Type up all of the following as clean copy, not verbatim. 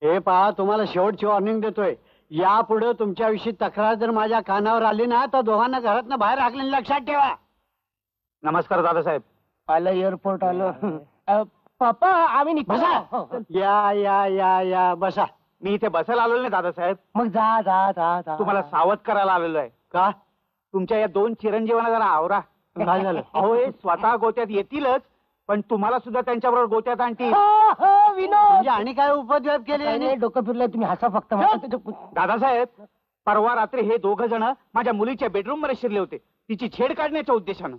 हे पहा, तुम्हाला शेवटची वॉर्निंग देतोय. यापुढे तुमच्याविषयी तक्रार जर माझ्या कानावर आली ना तर दोघांना घरातनं बाहेर हाकलेलं लक्षात ठेवा. नमस्कार दादासाहेब. आलं एअरपोर्ट आलं. पप्पा आम्ही बसा. या या या या बसा. मी इथे बसायला आलेलो नाही दादासाहेब, मग जा जा जा जा. तुम्हाला सावध करायला आलेलो आहे. का? तुमच्या या 2 चिरंजीवांना जरा आवरा. काय झालं? अहो हे स्वतः गोत्यात येतीलच, पण तुम्हाला सुद्धा त्यांच्याबरोबर गोत्यात आणतील. विनोद म्हणजे आणि काय उपद्व्याप केले काही यांनी? नाही, डोकं फिरलंय, तुम्ही हसा फक्त. दादासाहेब, परवा रात्री हे 2 जण माझ्या मुलीच्या बेडरूम मध्ये शिरले होते, तिची छेड काढण्याच्या उद्देशानं.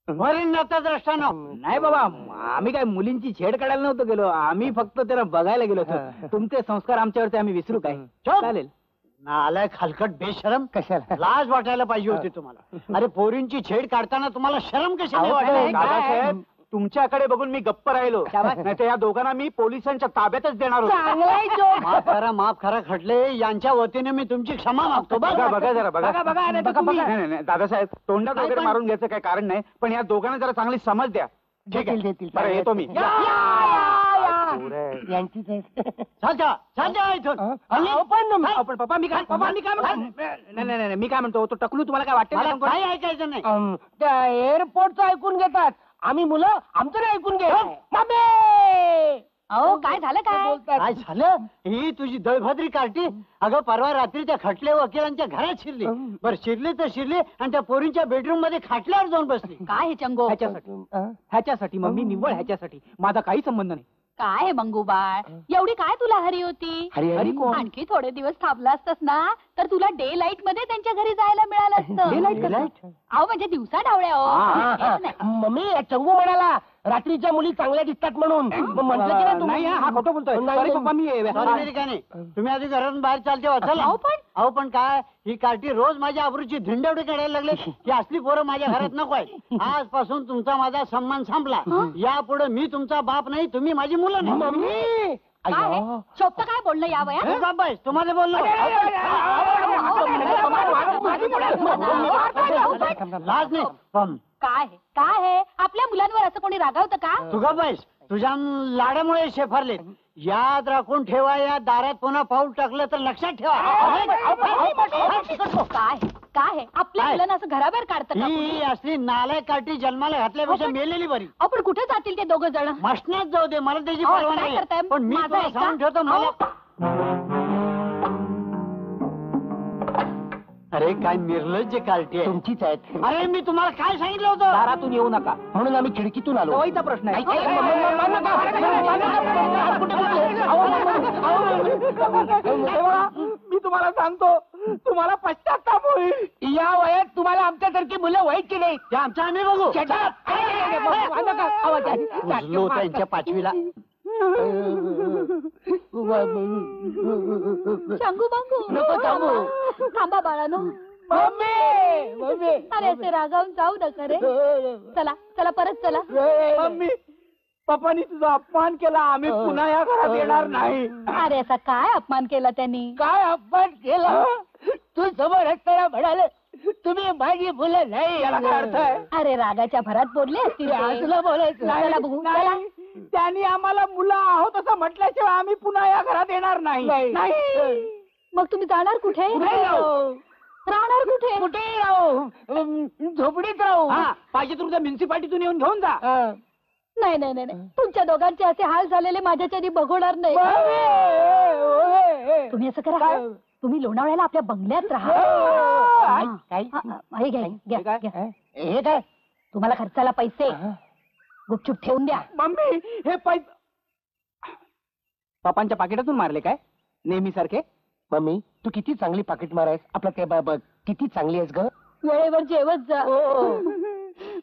वरील नतद्रष्टानं. नाही बाबा, आम्ही काय मुलींची छेड काढायला नव्हतो गेलो, आम्ही फक्त त्याला बघायला गेलो होतो. तुमचे संस्कार आमच्यावरती आम्ही विसरू काय? चालेल. नालायक, हलकट, बेशरम. कशाला? लाज वाटायला पाहिजे होती तुम्हाला. अरे पोरींची छेड काढताना तुम्हाला शरम कशाला अहो, वाटत? दादासाहेब, तुमच्याकडे बघून मी गप्प राहिलो, नाही तर या दोघांना मी पोलिसांच्या ताब्यातच देणार होतो. चांगलाय जोक. माफ करा खटले. यांच्या वतीने मी तुमची क्षमा मागतो. बघा बघा जरा बघा. बघा. नाही दादासाहेब, तोंडात नाही, वगैरे पण- मारून घ्यायचं काही कारण नाही, पण या दोघांना जरा चांगली समज द्या. ठीक आहे, देतील. बरं येतो मी. यांचीच आहे. चालजा इथून. पण पप्पा मी काय नाही मी काय म्हणतो, तो टकलू तुम्हाला काय मला वाटतं? काही ऐकायचं नाही. त्या एअरपोर्टचं ऐकून घेतात, आम्ही मुलं आमचं नाही ऐकून घे. मामे! अहो काय झालं काय? बोलतात. काय झालं? ही तुझी दळभद्री कार्टी अगं परवा रात्री त्या खटले वकिलांच्या घरात शिरली. बरं शिरली तर शिरली आणि त्या पोरींच्या बेडरूम मध्ये खाटल्यावर जाऊन बसली. काय हे चंगो? ह्याच्यासाठी मम्मी, निव्वळ ह्याच्यासाठी. माझा काही संबंध नाही. काय हे मंगू बाळ, एवढी काय तुला हरी होती? हरी कोण? आणखी थोडे दिवस थांबला असतास ना तर तुला डे लाईट मध्ये त्यांच्या घरी जायला मिळालं असतं. अहो म्हणजे दिवसा डावळ्या हो. मम्मी चंगू म्हणाला रात्रीच्या मुली चांगल्या दिसतात म्हणून. मग म्हटलं की नाही नाही हा खोटं बोलतोय. नाही, Sorry, नाही. पप्पा मी Sorry, मेरी काय नाही. तुम्ही आधी घरातून बाहेर चालते वाचाल. अहो पण काय ही कार्टी रोज माझ्या आबरूची धिंडवडी काढायला लागले की असली पोरं माझ्या घरात नको आहे. आजपासून तुमचा माझा सन्मान संपला. यापुढे मी तुमचा बाप नाही, तुम्ही माझी मुलं नाही. मम्मी काय शोभत काय बोलणं या वयात? हो बाप बाई, तुम्हाला बोललो. लाज नाही. काय हे आपल्या मुलांवर असं कोणी रागावतं का? तू गप्प बैस. तुझ्या लाडामुळे शेफारले. याद राखून ठेवा, या दारात पुन्हा पाऊल टाकलं तर लक्षात ठेवा. काय आपल्या मुलांना असं घराबाहेर काढतं का? ही असली नालायक काठी जन्माला घातल्यापेक्षा मेलेली बरी. आपण कुठे जातील ते दोघं जण? मसण्यात जाऊ दे, मला त्याची अहो, पर्वा काय नाही. करताय? पण मी माझं तुला ऐका. सांगून ठेवतो मला. अरे काय निर्लज्ज कार्टी आहे. तुमचीच आहेत. अरे मी तुम्हाला काय सांगितलं होतं? दारातून येऊ नका, म्हणून आम्ही खिडकीतून आलो. सवयीचा प्रश्न आहे. मी तुम्हाला सांगतो, तुम्हाला पश्चाताप होईल. या वयात तुम्हाला आमच्यासारखी मुलं व्हायची नाही. ते आमचं आम्ही बघू. Shut उजलो त्यांच्या 5वीला. सांगू बांगू नको सांगू. थांबा बाळानो. मम्मी अरे असे रागावून जाऊ नका रे. चला चला परत चला. मम्मी, पप्पानी तुझा अपमान केला, आम्ही पुन्हा या घरात येणार नाही. अरे असा काय अपमान केला त्यांनी? काय अपमान केला? तू समोर असताना म्हणाले तुम्ही माझी मुलं नाही. याला काय अर्थ आहे? अरे रागाच्या भरात बोलले असतील ते. तुला बोलायचं चला बघू चला. नाही, त्यांनी आम्हाला मुलं आहोत असं म्हटल्याशिवाय आम्ही पुन्हा या घरात येणार नाही. नाही. मग तुम्ही जाणार कुठे? कुठे राहू? राहणार कुठे? कुठे राहू? झोपडीत राहू. हा, पाहिजे तुमच्या म्युन्सिपाल्टीतून येऊन घेऊन जा. नाही नाही नाही नाही. तुमच्या दोघांचे असे हाल झालेले माझ्याच्यानी बघवणार नाही. तुम्ही असं करा, तुम्ही लोणावळ्याला आपल्या बंगल्यात राहा. काय? हे घ्या, घ्या, घ्या. हे काय? तुम्हाला खर्चाला पैसे गुपचूप ठेवून द्या. मम्मी, हे पैसे पप्पांच्या पाकिटातून मारले काय नेहमी सारखे? मम्मी तू किती चांगली पाकिट मारायस. आपलं ते बघ किती चांगली आहेस ग. वेळेवर जेवत जा.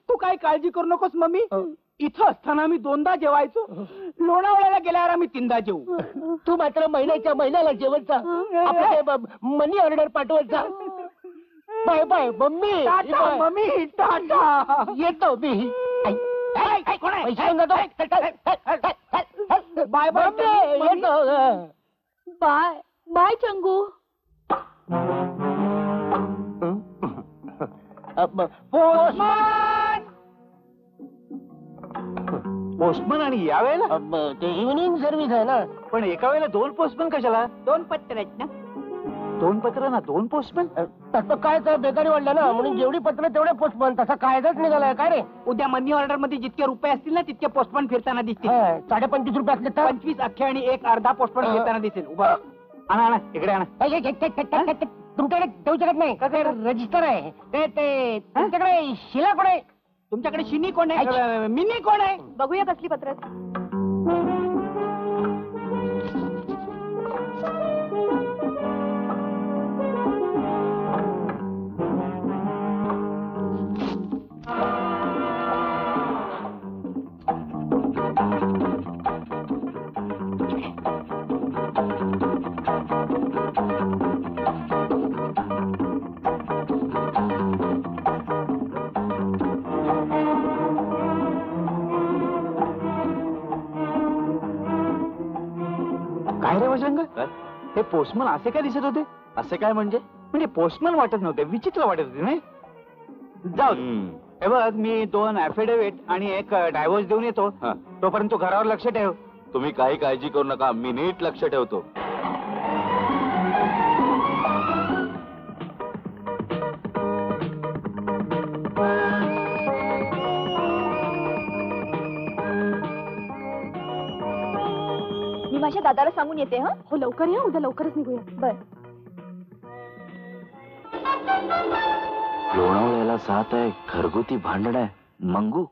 तू काय काळजी करू नकोस मम्मी. इथं असताना आम्ही 2दा जेवायचो, लोणावळ्याला गेल्यावर आम्ही 3दा जेवू. तू मात्र महिन्याच्या महिन्याला जेवत जा. आपलं ते मनी ऑर्डर पाठवत जा. Bye bye mummy. Tata mummy, tata. येतो मी. बाय बाय येतो. Bye bye Changu. Postman. Postman आणि या वेळेला ते इव्हिनिंग सर्व्हिस आहे ना. पण एका वेळेला 2 पोस्टमन कशाला? 2 पत्र आहेत ना. 2 पत्र ना 2 पोस्टमन. तसं काय तर बेकारी वाढलं ना, म्हणून जेवढी पत्र तेवढे पोस्टमन. तसा कायदाच निघालाय काय रे? उद्या मनी ऑर्डर मध्ये जितके रुपये असतील ना तितके पोस्टमन फिरताना दिसतील. 25.5 रुपये असले तर 25 अख्खे आणि 1 अर्धा पोस्टमन फिरताना दिसेल. उभा राहा. आणा आणा इकडे आणा. तुमच्याकडे देऊ शकत नाही का? ते रजिस्टर आहे ते तुमच्याकडे शिला कोण आहे? तुमच्याकडे शिनी कोण आहे? मिनी कोण आहे? बघूया कसली पत्र आहेत. काय रे वजंग? हे पोस्टमन असे काय दिसत होते? असे काय म्हणजे? म्हणजे पोस्टमन वाटत नव्हते, विचित्र वाटत होते नाही? जाऊ दे. हे बघ मी 2 ऍफिडेव्हिट आणि 1 डायव्होर्स देऊन येतो. हा. तोपर्यंत तू घरावर लक्ष ठेव. तुम्ही काही काळजी करू नका, मी नीट लक्ष ठेवतो. मी माझ्या दादाला सांगून येते. हा हो लवकर या, उद्या लवकरच निघूया. बर. लोणावळ्याला जात आहे, घरगुती भांडण आहे. मंगू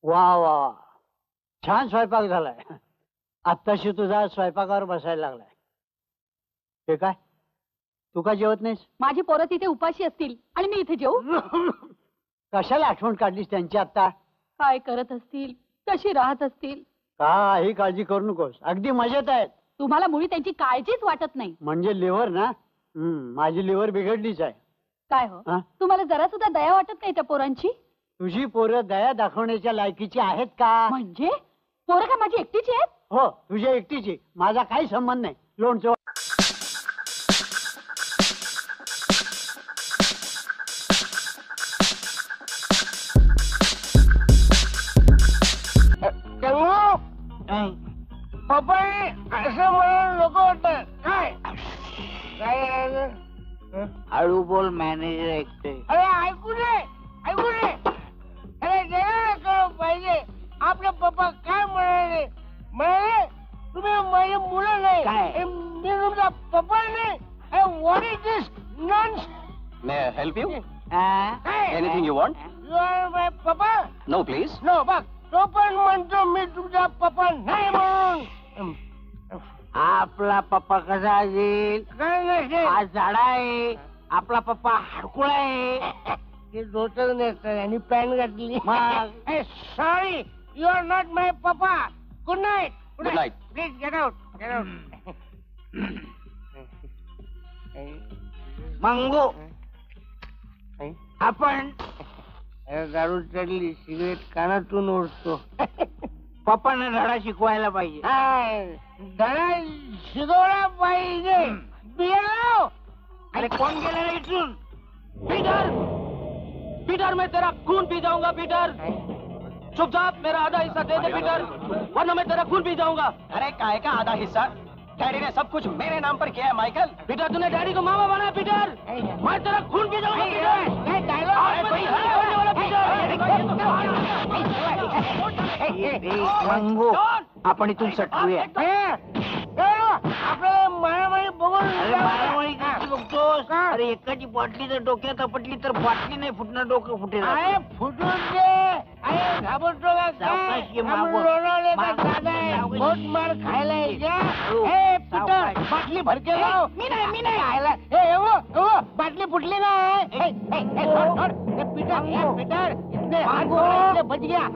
वा वा वा. छान स्वयंपाक झालाय. आत्ताशी तुझा स्वयंपाकावर बसायला लागलाय. ते काय तू का जेवत नाहीस? माझी पोरं तिथे उपाशी असतील आणि मी इथे जेऊ? कशाला आठवण काढलीस त्यांची आता? काय करत असतील, कशी राहत असतील? काही काळजी करू नकोस, अगदी मजेत आहेत. तुम्हाला मुळी त्यांची काळजीच वाटत नाही. म्हणजे लिव्हर ना? माझी लिव्हर बिघडलीच आहे. काय हो हा? तुम्हाला जरा सुद्धा दया वाटत नाही त्या पोरांची? तुझी पोरं दया दाखवण्याच्या लायकीची आहेत का? म्हणजे पोरं का माझी एकटीची आहेत? हो तुझ्या एकटीची, माझा काही संबंध नाही. लोणचं पप्पा असं म्हणून लोक वाटत काय काय? हळू बोल, मॅनेजर ऐकते. अरे ऐकू दे. अरे जरा पाहिजे. आपले पप्पा काय म्हणाले? तुम्ही माझी मुलं नाही. काय? मी तुमचा पप्पा नाही. What is this nonsense? May I help you? काय? Anything you want? You are my papa? No please. No बघ, तो पण म्हणतो मी तुमचा पप्पा नाही म्हणून. आपला पप्पा कसा येईल? काय नसेल. हा झाडा आहे. आपला पप्पा हाडकुळा आहे. ते धोतर नेसतात आणि पॅन्ट घातली. मग? सॉरी, यू आर नॉट माय पप्पा. Good night. Good night. Please get out. Mangu आपण दारू चढली, सिगरेट कानातून ओढतो. पप्पांना धडा शिकवायला पाहिजे. धडा शिकवला पाहिजे. बिया लाव. अरे कोण गेला रे इथून? पीटर, पीटर मैं तेरा खून पी जाऊंगा. पीटर चुपचाप मेरा आधा हिस्सा दे दे पीटर, वरना मैं तेरा खून पी जाऊंगा. अरे काय का आधा हिस्सा? डैडी ने सब कुछ मेरे नाम पर किया है माइकल. पीटर तूने डैडी को मामा बनाया. पीटर मैं तेरा खून पी जाऊंगा. पीटर अरे भाई, होने वाला पीटर. मंगू आपण इथून सटकूया. आपल्याला मारामारी बघून अरे मारामारी कशी बघतोस? अरे एकाची बाटली जर डोक्यात आपटली तर बाटली नाही फुटणार, डोकं फुटेल. अरे फुटून दे. अरे घाबरतो का काय? सावकाश ये, आपण मागो. लोणावळ्याचा मागो. दादा आहे. सावकाश. बोट मार खायला यायच्या. हो. ए पीटर, सावकाश. बाटली भरके लाव. मी नाही. खायला. ए बाटली फुटली ना. सोड. ए, पीटर, पीटर, इतने मागो. बच गया.